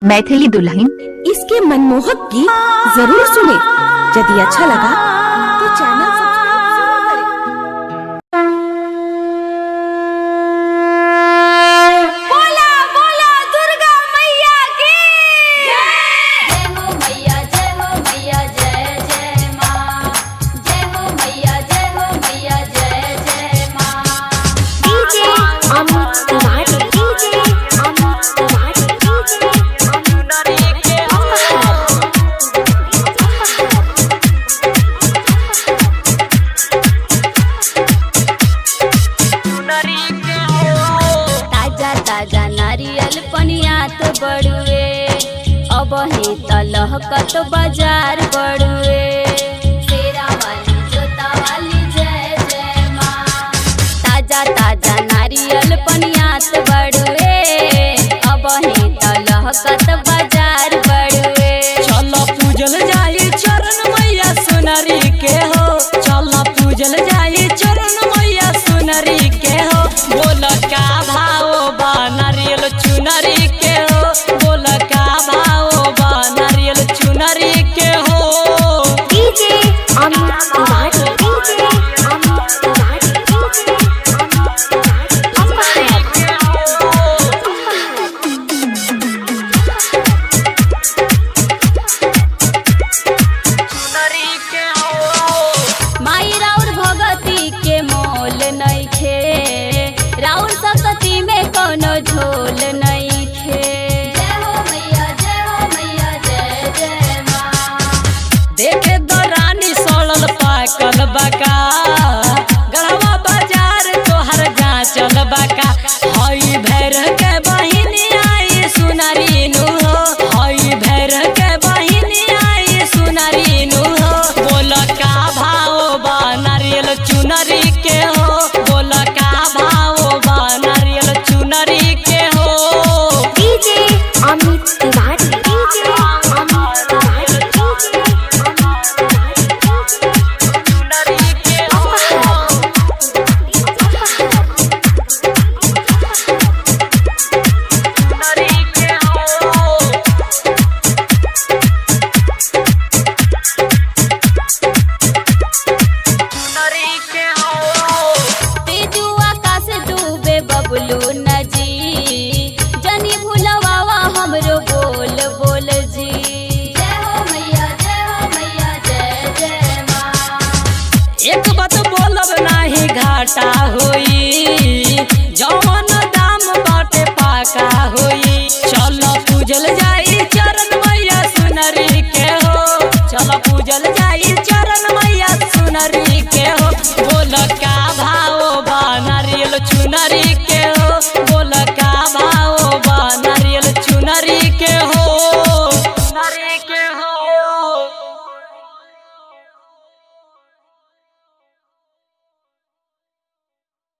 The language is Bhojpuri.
मैथिली दुल्हन इसके मनमोहक गीत जरूर सुने। यदि अच्छा लगा तो चैनल सब्सक्राइब जरूर करें। बोला बोला दुर्गा मैया की जय हो मैया जय हो मैया जय जय माँ। जय हो मैया जय हो मैया जय जय माँ। DJ Amit Tiwari, DJ Amit Tiwari, DJ ताजा ताजा नारियल पनियात बड़ुए, अब ही तलहकत बाजार बड़ुए। शेरा वाली जोता वाली जय जय माँ। ताजा ताजा नारियल पनियात बड़ुए, अब ही तलहकत बाजार बड़ुए। चलो पूजल जाई चरण मैया सुनरी के हो, चलो पूजल जाई चरण मैया सुनरी के हो। बोल का भाव बा नारियल चुनरी के हो, बोल का भाव बा नारियल चुनरी के हो। DJ Amit Tiwari, DJ Amit Tiwari, DJ Amit चुनरी के हो। माई राउर भगती के मोल नइखे, राउर सकती में कोनो झोल नइखे। जय हो मैया जय जय माँ। देखे दरानी सड़ल पाकल बका, गढ़वा बाजार तोहर गाँचल बका। हई भैर के बहिनी आई सुनरी नु हो, हई भैर के बहिनी आई सुनरी नु हो। बोल का भाव बा नारियल चुनरी के हो, बोल का भाव बा नारियल चुनरी के हो। DJ Amit Tiwari, DJ Amit Tiwari, DJ Amit Tiwari, चुनरी के हो। चुनरी के हो। चुनरी के हो। तेजू आकाश डूबे बबलू नजी, जनी भुलवावा हमरो बोल बोल जी। जय हो मैया जय जय माँ। एक बात बोलब नाही घाटा होई, जौन दाम बाटे पाका होई। चलो पूजल जाई